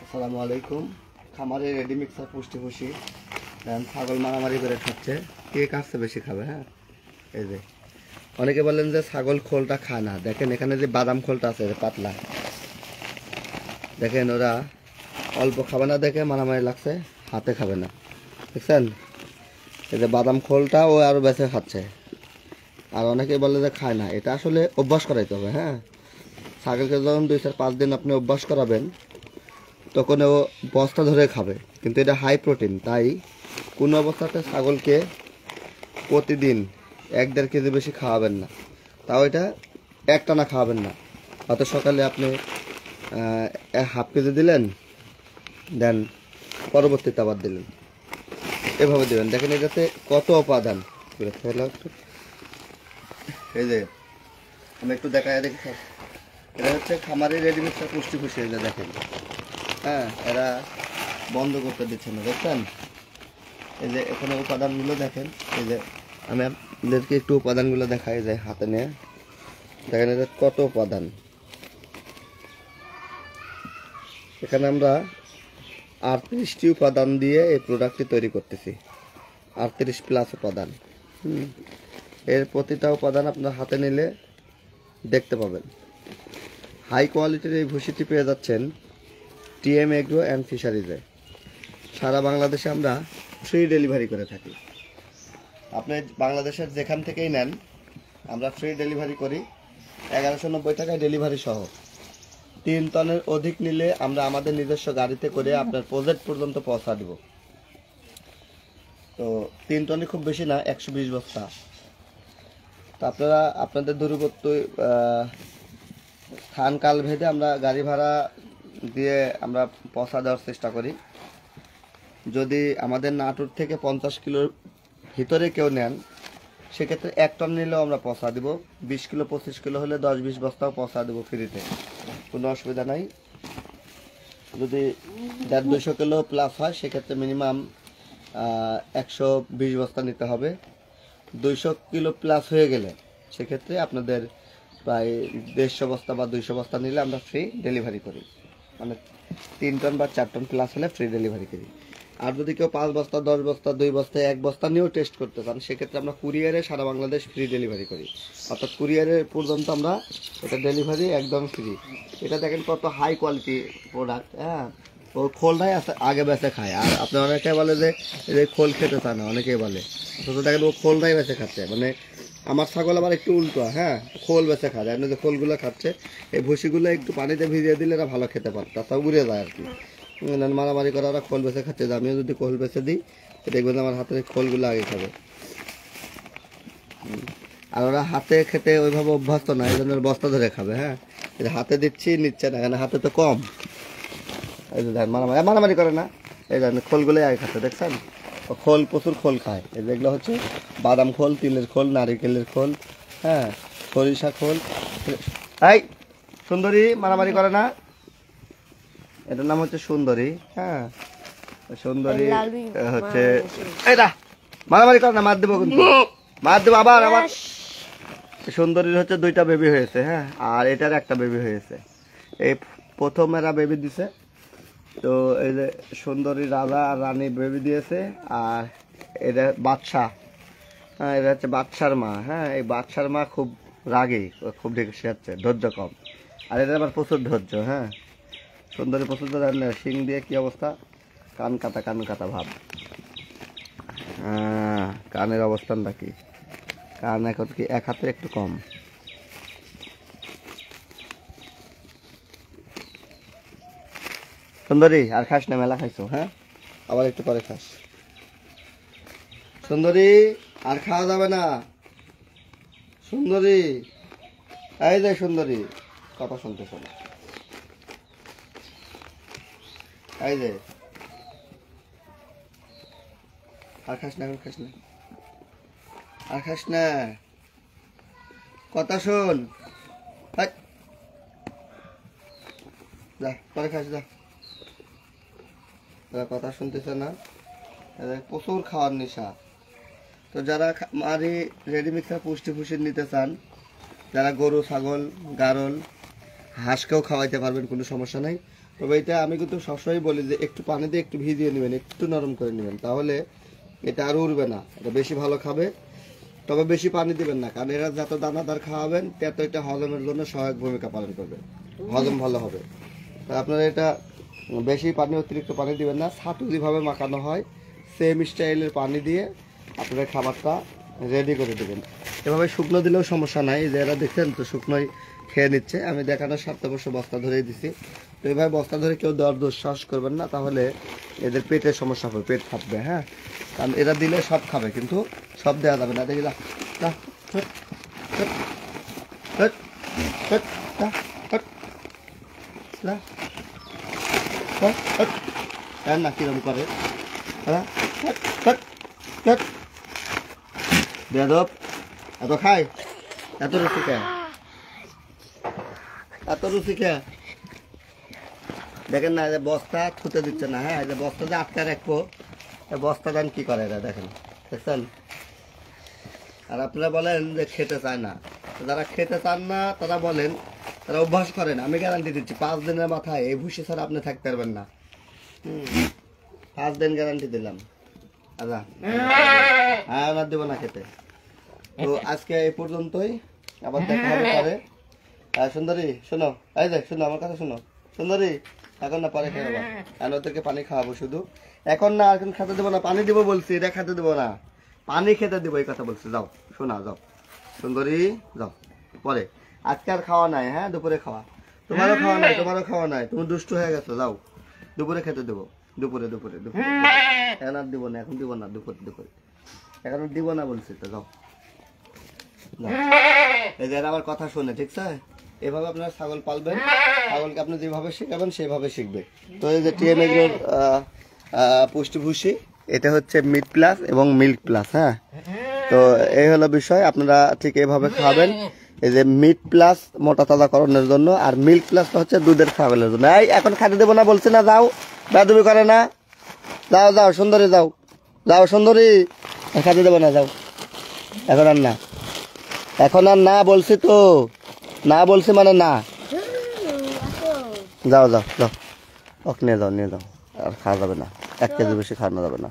আসসালামু আলাইকুম। খামারে রেডি মিক্সার পুষ্টি ভুষি ছাগল মারামারি করে খাচ্ছে, কে কাছে বেশি খাবে। হ্যাঁ, এই যে অনেকে বলেন যে ছাগল খোলটা খায় না, দেখেন এখানে যে বাদাম খোলটা আছে পাতলা, দেখেন ওরা অল্প খাবে না দেখে মারামারি লাগছে, হাতে খাবে না, দেখছেন? এই যে বাদাম খোলটা ও আরও বেছে খাচ্ছে। আর অনেকে বলে যে খায় না, এটা আসলে অভ্যাস করাইতে হবে। হ্যাঁ, ছাগলকে যখন 2-4-5 দিন আপনি অভ্যাস করাবেন তখন ও বস্তা ধরে খাবে, কিন্তু এটা হাই প্রোটিন, তাই কোনো অবস্থাতে ছাগলকে প্রতিদিন 1-1.5 কেজি বেশি খাওয়াবেন না। তাও এটা একটানা খাওয়াবেন না, হয়তো সকালে আপনি 1/2 কেজি দিলেন, দেন পরবর্তীতে আবার দিলেন, এভাবে দেবেন। দেখেন এটাতে কত উপাদান। এই যে আমি একটু দেখায় দেখি, এটা হচ্ছে খামারের রেডিমিক্স পুষ্টি খুশি। এই যে দেখেন, হ্যাঁ, এরা বন্ধ করতে দিচ্ছে না, দেখছেন? এই যে এখানে উপাদানগুলো দেখেন, এই যে আমি আপনাদেরকে একটু উপাদানগুলো দেখাই, যে হাতে নিয়ে দেখেন এদের কত উপাদান। এখানে আমরা 38টি উপাদান দিয়ে এই প্রোডাক্টটি তৈরি করতেছি, 38+ উপাদান। এর প্রতিটা উপাদান আপনার হাতে নিলে দেখতে পাবেন। হাই কোয়ালিটির এই ভুসিটি পেয়ে যাচ্ছেন টিএম এগ্রো অ্যান্ড ফিশারিজে। সারা বাংলাদেশে আমরা ফ্রি ডেলিভারি করে থাকি। আপনি বাংলাদেশের যেখান থেকেই নেন আমরা ফ্রি ডেলিভারি করি, 1190 টাকায় ডেলিভারি সহ। 3 টনের অধিক নিলে আমরা আমাদের নিজস্ব গাড়িতে করে আপনার প্রজেক্ট পর্যন্ত পৌঁছা দেব। তো 3 টনে খুব বেশি না, 120 বস্তা। তো আপনারা আপনাদের দূরবর্তী স্থান কাল ভেদে আমরা গাড়ি ভাড়া দিয়ে আমরা পৌঁছা দেওয়ার চেষ্টা করি। যদি আমাদের নাটোর থেকে 50 কিলোর ভিতরে কেউ নেন, সেক্ষেত্রে 1 টন নিলেও আমরা পৌঁছা দেব। 20 কিলো 25 কিলো হলে 10-20 বস্তাও পৌঁছা দেবো ফ্রিতে, কোনো অসুবিধা নাই। যদি 150-200 কিলো প্লাস হয় সেক্ষেত্রে মিনিমাম 120 বস্তা নিতে হবে। 200 কিলো প্লাস হয়ে গেলে সেক্ষেত্রে আপনাদের প্রায় 150 বস্তা বা 200 বস্তা নিলে আমরা ফ্রি ডেলিভারি করি, মানে 3 টন বা 4 টন প্লাস হলে ফ্রি ডেলিভারি করি। আর যদি কেউ 5 বস্তা 10 বস্তা 2 বস্তা 1 বস্তা নিয়েও টেস্ট করতে চান, সেক্ষেত্রে আমরা কুরিয়ারে সারা বাংলাদেশ ফ্রি ডেলিভারি করি, অর্থাৎ কুরিয়ারের পর্যন্ত আমরা এটা ডেলিভারি একদম ফ্রি। এটা দেখেন কত হাই কোয়ালিটি প্রোডাক্ট। হ্যাঁ, ও খোলটাই আগে বেঁচে খায়। আর আপনি অনেকে বলে যে খোল খেতে চায় না, অনেকেই বলে, অথচ দেখেন ও খোলটাই বেঁচে খাচ্ছে। মানে আমার ছাগল আবার একটু উল্টো, হ্যাঁ, খোল বেঁচে খায়। এমনি যে খোলগুলো খাচ্ছে, এই ভুসিগুলো একটু পানিতে ভিজিয়ে দিলে এরা ভালো খেতে পারে, তাছাড়া উড়ে যায় আর কি। মারামারি করে ওরা খোল বেছে খাচ্ছে, আমিও যদি খোল বেছে দিই দেখবেন আমার হাতের খোলগুলো আগে খাবে। আর ওরা হাতে খেতে ওইভাবে অভ্যস্ত না, এই জন্য বস্তা ধরে খাবে। হ্যাঁ, হাতে দিচ্ছি নিচ্ছে না, কেন হাতে তো কম। এই যে মারামারি করে না, এই জন্য খোলগুলোই আগে খাচ্ছে, দেখছেন? খোল প্রচুর খোল খায়। এই যেগুলো হচ্ছে বাদাম খোল, তিলের খোল, নারিকেলের খোল, হ্যাঁ, সরিষা খোল। এই সুন্দরী মারামারি করে না, এটার নাম হচ্ছে সুন্দরী। হ্যাঁ, সুন্দরী হচ্ছে এইটা মারামারি করে না, মার দেবো কিন্তু, মার দেবো আবার আবার। সুন্দরীর হচ্ছে 2টা বেবি হয়েছে, হ্যাঁ, আর এটার একটা বেবি হয়েছে। এই প্রথম এরা বেবি দিছে। তো এই যে সুন্দরী রাজা আর রানী বেবি দিয়েছে, আর এটা বাদশা। হ্যাঁ, এটা হচ্ছে বাদশার মা। হ্যাঁ, এই বাদশার মা খুব রাগী, খুব শেখাচ্ছে, ধৈর্য কম। আর এটা আবার প্রচুর ধৈর্য। হ্যাঁ, সুন্দরী প্রচুর ধৈর্য, শিং দিয়ে কি অবস্থা, কান কাটা ভাব। হ্যাঁ, কানের অবস্থানটা কি, কান এখন কি এক হাতে একটু কম। সুন্দরী আর খাস না, মেলা খাইছো। হ্যাঁ, আবার একটু পরে খাস। সুন্দরী আর খাওয়া যাবে না। সুন্দরী, এই যে সুন্দরী, কথা শুনতেছ না, এই যে আর খাস না, এখন খাস না, আর খাস না, কথা শোন, যা পরে খাস, যা। কথা শুনতেছে না, প্রচুর খাওয়ার নেশা। তো যারা মারি রেডি মিক্সার পুষ্টি ফুসি নিতে চান, যারা গরু ছাগল গারল হাঁসকেও খাওয়াইতে পারবেন, কোনো সমস্যা নাই। তবে এটা আমি কিন্তু সবসময় বলি যে একটু পানি দিয়ে একটু ভিজিয়ে নেবেন, একটু নরম করে নেবেন, তাহলে এটা আর উড়বে না, এটা বেশি ভালো খাবে। তবে বেশি পানি দিবেন না, কারণ এরা যত দানাদার খাওয়াবেন তত এটা হজমের জন্য সহায়ক ভূমিকা পালন করবে, হজম ভালো হবে। আপনারা এটা বেশি পানি অতিরিক্ত পানি দিবেন না, ছাতু যেভাবে মাখানো হয় সেম স্টাইলের পানি দিয়ে আপনারা খাবারটা রেডি করে দেবেন। এভাবে শুকনো দিলেও সমস্যা নাই, যে এরা দেখছেন তো শুকনোই খেয়ে নিচ্ছে, আমি দেখানোর স্বার্থে অবশ্য বস্তা ধরেই দিছি। তো এইভাবে বস্তা ধরে কেউ দেওয়ার দুঃসাহস করবেন না, তাহলে এদের পেটের সমস্যা হবে, পেট ফাটবে। হ্যাঁ, কারণ এরা দিলে সব খাবে, কিন্তু সব দেওয়া যাবে না। দেখি না কিরম করে বেদব, এত খায়, এত রুচি কে, এত রুচি কে। দেখেন না, যে বস্তা ছুতে দিচ্ছে না। হ্যাঁ, যে বস্তা যে আটকে রাখবো, বস্তা দেন কি করে এরা, দেখেন দেখছেন। আর আপনারা বলেন যে খেতে চায় না, যারা খেতে চান না তারা বলেন, তারা অভ্যাস করেন। আমি গ্যারান্টি দিচ্ছি 5 দিনের মাথায় এই ভুসি ছাড়া আপনি থাকতে পারবেন না। 5 দিন গ্যারান্টি দিলাম। আচ্ছা, হ্যাঁ ওনার দেবো না খেতে। তো আজকে এই পর্যন্তই, আবার দেখা হবে পরে। সুন্দরী শোনো, এই দেখ শোনো, আমার কথা শোনো সুন্দরী, এখন না পরে খেয়ে আর ওদেরকে পানি খাওয়াবো শুধু, এখন না, এখন খেতে দেবো না, পানি দিব বলছি, এটা খেতে দেবো না, পানি খেতে দেবো এই কথা বলছি। যাও শোনা, যাও সুন্দরী যাও, পরে আজকে আর খাওয়া নাই। হ্যাঁ, দুপুরে খাওয়া, তোমারও খাওয়া নাই, তোমারও খাওয়া নাই, তুমি দুষ্টু হয়ে গেছো। যাও দুপুরে খেতে দেবো, দুপুরে দুপুরে দুপুরে, এখন আর দিব না, এখন দিব না, দুপুরে দুপুরে, এখন দিব না বলছি তো। যাও, এই যে আমার কথা শুনে, ঠিক আছে? এভাবে আপনারা ছাগল পালবেন, ছাগলকে আপনি যেভাবে শেখাবেন সেভাবে শিখবে। তো এই যে টিএম এগ্রোর পুষ্টি ভুসি, এটা হচ্ছে মিট প্লাস এবং মিল্ক প্লাস। হ্যাঁ, তো এই হলো বিষয়, আপনারা ঠিক এইভাবে খাবেন। এই যে মিট প্লাস মোটা তাজাকরণের জন্য, আর মিল্ক প্লাসটা হচ্ছে দুধের খাবারের জন্য। এই এখন খাতে দেবো না বলছি না, যাও, বেয়াদবি করে না, যাও যাও সুন্দরী, যাও যাও সুন্দরী, খাতে দেবো না, যাও, এখন আর না, এখন আর না বলছি তো, না বলছি মানে না, যাও যাও যাও, নিয়ে যাও নিয়ে যাও, আর খাওয়া যাবে না, 1 কেজি বেশি খাওয়ানো যাবে না।